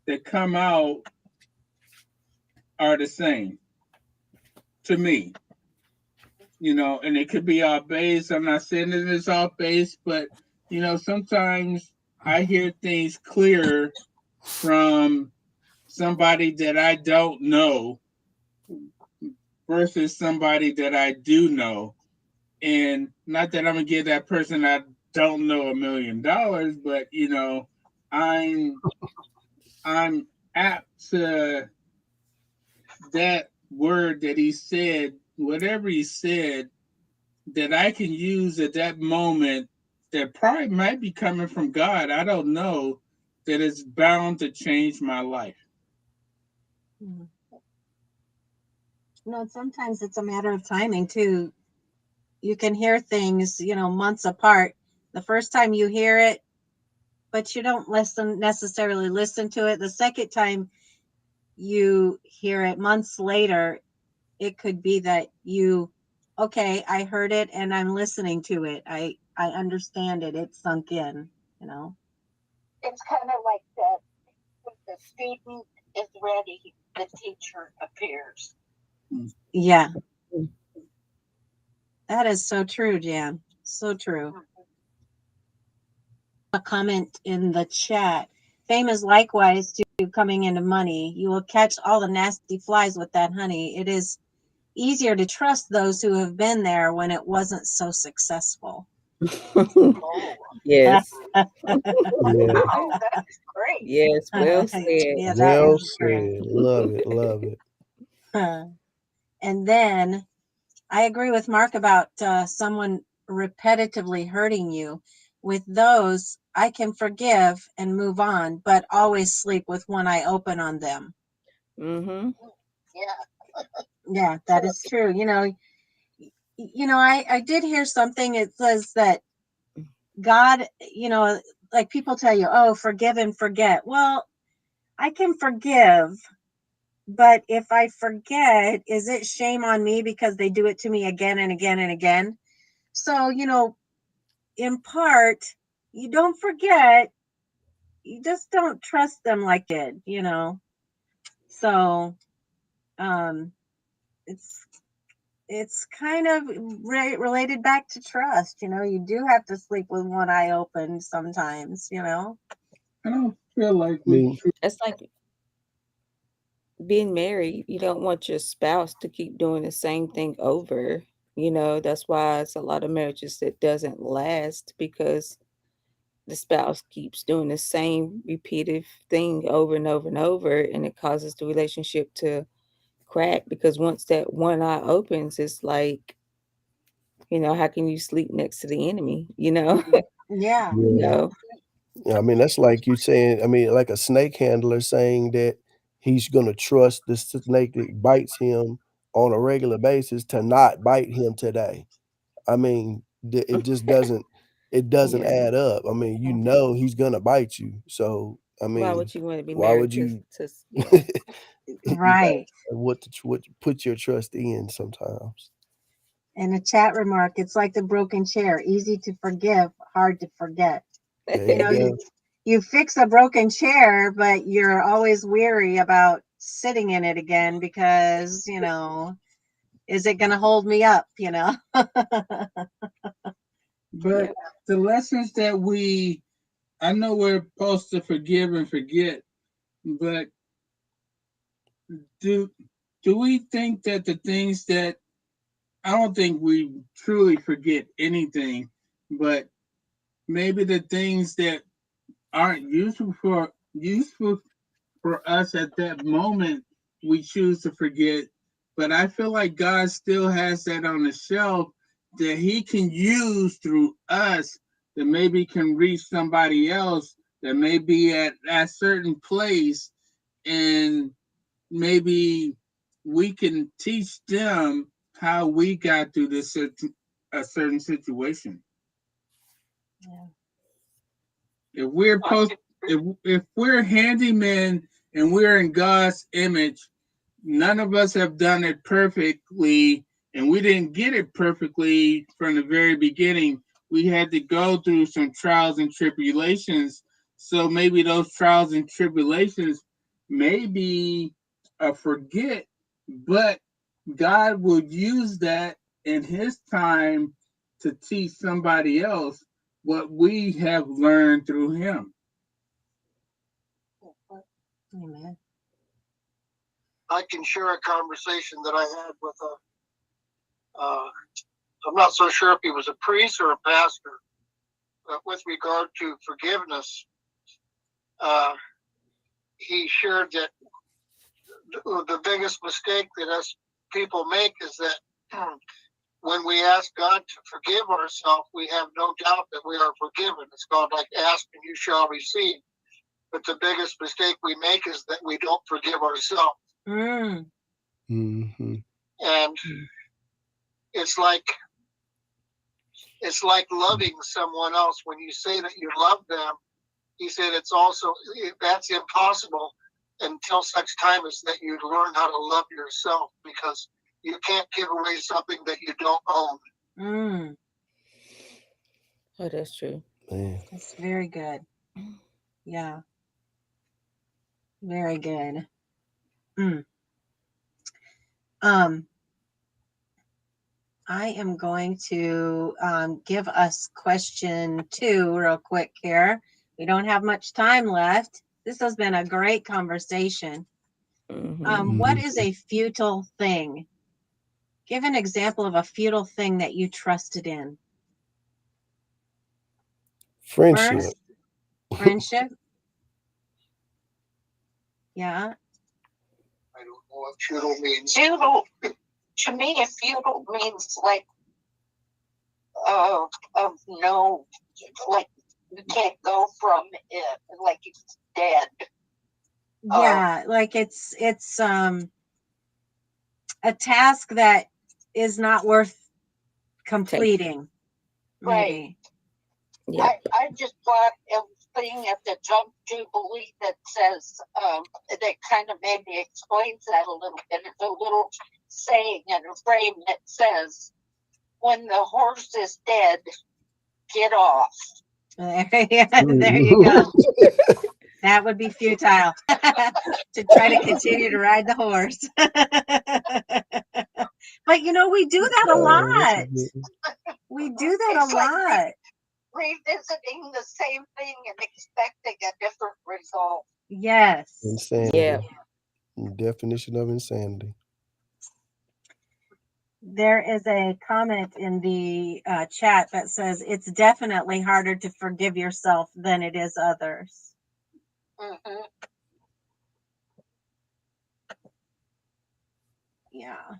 Speaker 2: that come out are the same to me, and it could be off base. I'm not saying that it's off base, but, sometimes I hear things clearer from somebody that I don't know versus somebody that I do know. And not that I'm going to give that person I don't know $1 million, but, I'm apt to that word that he said, whatever he said, that I can use at that moment that probably might be coming from God. I don't know, that is bound to change my life.
Speaker 1: Sometimes it's a matter of timing too. You can hear things, months apart. The first time you hear it, but you don't necessarily listen to it. The second time you hear it months later, it could be that okay, I heard it and I'm listening to it. I understand it. It's sunk in,
Speaker 6: It's kind of like that. When the student is ready, the teacher appears.
Speaker 1: Yeah. That is so true, Jan. So true. A comment in the chat. Fame is likewise to coming into money. You will catch all the nasty flies with that honey. It is easier to trust those who have been there when it wasn't so successful.
Speaker 5: Yes.
Speaker 7: Yeah.
Speaker 6: Oh, that's great.
Speaker 5: Yes, well said.
Speaker 1: Yeah, that
Speaker 7: Well
Speaker 1: is correct.
Speaker 7: said. Love it. Love it.
Speaker 1: And then I agree with Mark about someone repetitively hurting you. With those, I can forgive and move on, but always sleep with one eye open on them.
Speaker 5: Mm-hmm.
Speaker 6: Yeah.
Speaker 1: Yeah, that is true. I did hear something. It says that God, like people tell you, oh, forgive and forget. Well, I can forgive, but if I forget, is it shame on me because they do it to me again and again and again? So, in part, you don't forget, you just don't trust them like it. So, um, it's kind of related back to trust. You do have to sleep with one eye open sometimes.
Speaker 2: I don't feel like
Speaker 7: I mean,
Speaker 5: It's like being married. You don't want your spouse to keep doing the same thing over. That's why it's a lot of marriages that doesn't last because the spouse keeps doing the same repeated thing over and over and over, and it causes the relationship to crack because once that one eye opens, it's like, how can you sleep next to the enemy?
Speaker 1: Yeah.
Speaker 5: You
Speaker 7: yeah.
Speaker 5: know,
Speaker 7: Yeah, I mean, that's like you saying, I mean, like a snake handler saying that he's gonna trust the snake that bites him on a regular basis to not bite him today. I mean, it doesn't
Speaker 5: yeah.
Speaker 7: add up. I mean, he's gonna bite you. So, I
Speaker 5: Why
Speaker 7: mean,
Speaker 5: would you want to be
Speaker 7: why
Speaker 5: married
Speaker 7: would you
Speaker 5: yeah.
Speaker 7: you got
Speaker 1: Right.
Speaker 7: what put your trust in sometimes.
Speaker 1: And a chat remark, it's like the broken chair, easy to forgive, hard to forget.
Speaker 7: There
Speaker 1: You
Speaker 7: you
Speaker 1: know, you
Speaker 7: go.
Speaker 1: you fix a broken chair, but you're always weary about sitting in it again because, is it going to hold me up?
Speaker 2: But
Speaker 5: Yep.
Speaker 2: the lessons that I know we're supposed to forgive and forget, but do do we think that the things that I don't think we truly forget anything, but maybe the things that aren't useful for us at that moment, we choose to forget. But I feel like God still has that on the shelf that He can use through us that maybe can reach somebody else that may be at a certain place, and maybe we can teach them how we got through a certain situation.
Speaker 1: Yeah.
Speaker 2: If we're post, if we're handymen and we're in God's image, none of us have done it perfectly, and we didn't get it perfectly from the very beginning. We had to go through some trials and tribulations. So maybe those trials and tribulations may be a forget, but God will use that in His time to teach somebody else what we have learned through Him.
Speaker 1: Amen.
Speaker 8: I can share a conversation that I had with I'm not so sure if he was a priest or a pastor, but with regard to forgiveness, he shared that the biggest mistake that us people make is that when we ask God to forgive ourselves, we have no doubt that we are forgiven. It's called like ask and you shall receive. But the biggest mistake we make is that we don't forgive ourselves.
Speaker 1: Mm.
Speaker 7: Mm-hmm.
Speaker 8: And it's like loving someone else. When you say that you love them, he said that's impossible until such time as that you learn how to love yourself, because you can't give away something that you don't own.
Speaker 1: Mm.
Speaker 5: Oh, that's true.
Speaker 7: Man.
Speaker 1: That's very good. Yeah. Very good. Mm. I am going to give us question 2 real quick here. We don't have much time left. This has been a great conversation.
Speaker 5: Mm-hmm.
Speaker 1: What is a futile thing? Give an example of a futile thing that you trusted in.
Speaker 7: Friendship.
Speaker 1: Burns? Friendship? Yeah.
Speaker 8: I don't know what futile means. Futile, to me, a futile means like of no, like
Speaker 6: You can't go from it like it's dead.
Speaker 1: Yeah, like it's a task that is not worth completing, maybe.
Speaker 5: Yeah.
Speaker 6: I just bought a thing at the Junk Jubilee that says, that kind of maybe explains that a little bit. It's a little saying in a frame that says, when the horse is dead, get off.
Speaker 1: There you go. That would be futile to try to continue to ride the horse. But you know, we do that a lot. We do that
Speaker 6: It's
Speaker 1: a
Speaker 6: like
Speaker 1: lot.
Speaker 6: revisiting the same thing and expecting a different result.
Speaker 1: Yes.
Speaker 7: Insanity.
Speaker 5: Yeah.
Speaker 7: Definition of insanity.
Speaker 1: There is a comment in the chat that says it's definitely harder to forgive yourself than it is others.
Speaker 6: Mm-hmm.
Speaker 1: Yeah.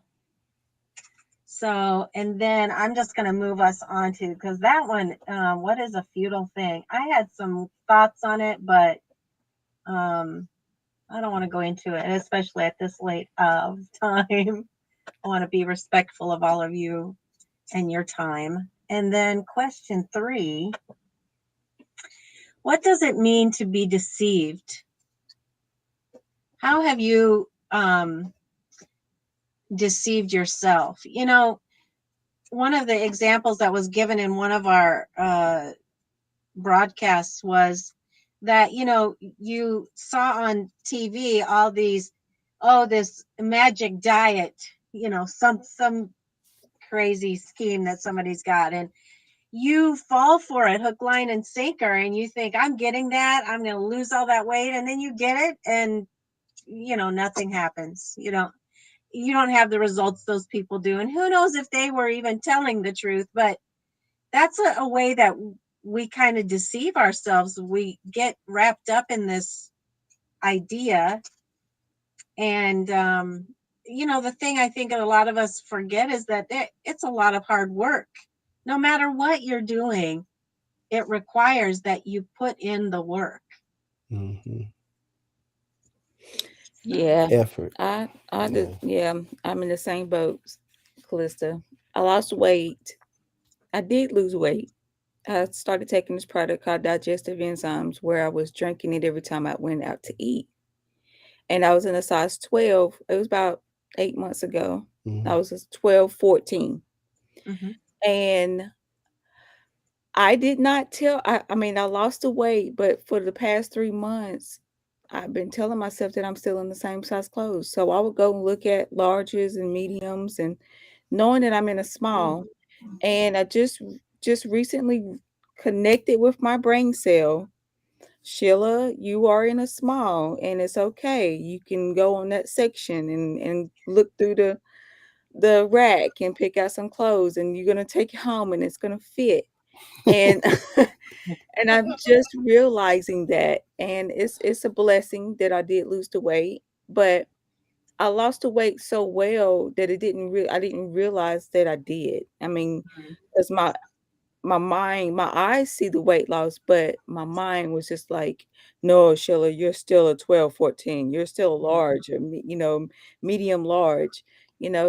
Speaker 1: So, and then I'm just going to move us on to, because that one, what is a futile thing? I had some thoughts on it, but I don't want to go into it, especially at this late of time. I want to be respectful of all of you and your time. And then question 3, what does it mean to be deceived? How have you deceived yourself? You know, one of the examples that was given in one of our broadcasts was that, you know, you saw on TV all these, oh, this magic diet, you know, some crazy scheme that somebody's got, and you fall for it hook, line, and sinker, and you think, I'm getting that, I'm going to lose all that weight, and then you get it, and you know, nothing happens. You don't have the results those people do, and who knows if they were even telling the truth. But that's a way that we kind of deceive ourselves. We get wrapped up in this idea, and you know, the thing I think a lot of us forget is that it's a lot of hard work. No matter what you're doing, it requires that you put in the work.
Speaker 7: Mm-hmm.
Speaker 5: Yeah.
Speaker 7: Effort.
Speaker 5: Yeah, I'm in the same boat, Calista. I lost weight. I did lose weight. I started taking this product called Digestive Enzymes, where I was drinking it every time I went out to eat. And I was in a size 12. It was about 8 months ago.
Speaker 7: Mhm.
Speaker 5: I was a 12, 14.
Speaker 1: Mm-hmm.
Speaker 5: And I did not tell, I mean, I lost the weight, but for the past 3 months, I've been telling myself that I'm still in the same size clothes. So I would go and look at larges and mediums and knowing that I'm in a small. And I just recently connected with my brain cell. Sheila, you are in a small and it's okay. You can go on that section and look through the rack and pick out some clothes and you're gonna take it home and it's gonna fit. And and I'm just realizing that, and it's a blessing that I did lose the weight, but I lost the weight so well that I didn't realize that I did. I mean, because my mind, my eyes see the weight loss, but my mind was just like, no, Sheila, you're still a 12, 14. You're still large, or medium large,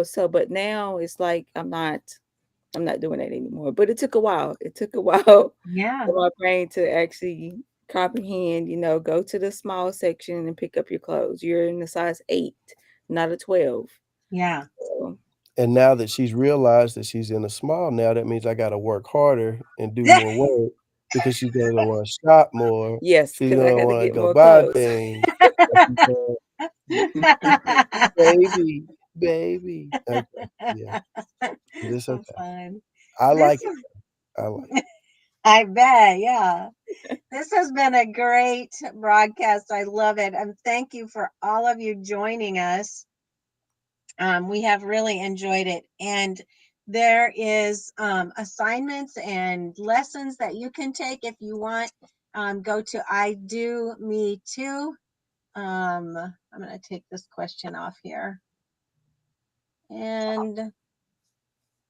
Speaker 5: so but now it's like I'm not doing that anymore. But it took a while. It took a while
Speaker 1: Yeah.
Speaker 5: for my brain to actually comprehend, go to the small section and pick up your clothes. You're in a size 8, not a 12.
Speaker 1: Yeah.
Speaker 5: So,
Speaker 7: And now that she's realized that she's in a small now, that means I gotta work harder and do more work because she's gonna wanna shop more.
Speaker 5: yes,
Speaker 7: She's
Speaker 5: because I
Speaker 7: gonna
Speaker 5: got to
Speaker 7: wanna
Speaker 5: get
Speaker 7: go
Speaker 5: more
Speaker 7: buy
Speaker 5: clothes.
Speaker 7: things. Baby, baby. Okay, yeah, but it's
Speaker 1: So
Speaker 7: okay.
Speaker 1: fun.
Speaker 7: I like
Speaker 1: This
Speaker 7: it.
Speaker 1: is,
Speaker 7: I like it.
Speaker 1: I bet, yeah. This has been a great broadcast. I love it. And thank you for all of you joining us. We have really enjoyed it. And there is assignments and lessons that you can take if you want. Go to I Do Me Too. I'm going to take this question off here. And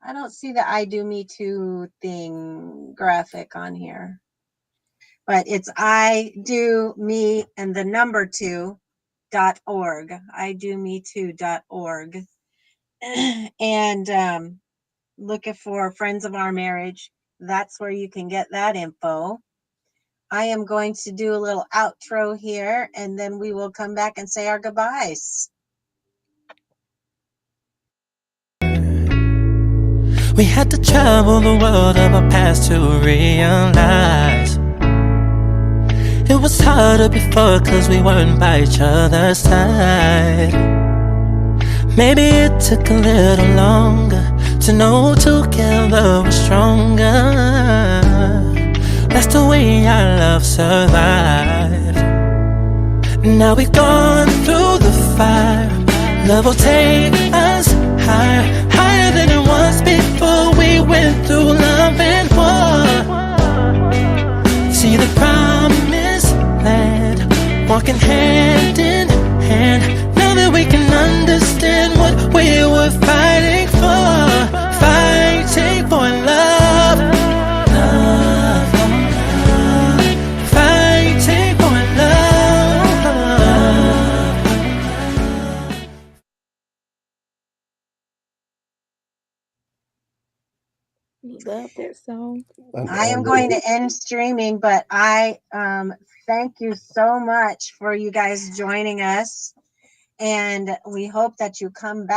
Speaker 1: I don't see the I Do Me Too thing graphic on here. but it's IDoMe and the number 2.org. IDoMe2.org. And looking for Friends of Our Marriage. That's where you can get that info. I am going to do a little outro here, and then we will come back and say our goodbyes.
Speaker 3: We had to travel the world of our past to realize it was harder before cause we weren't by each other's side. Maybe it took a little longer to know together we're stronger. That's the way our love survived. Now we've gone through the fire. Love will take us higher, higher than it was before we went through love and war. See the promised land, walking hand in hand. Now that we can understand what we were fighting for, fighting for love, love, love, fighting for
Speaker 5: Love that song.
Speaker 1: I am going to end streaming, but I thank you so much for you guys joining us. And we hope that you come back.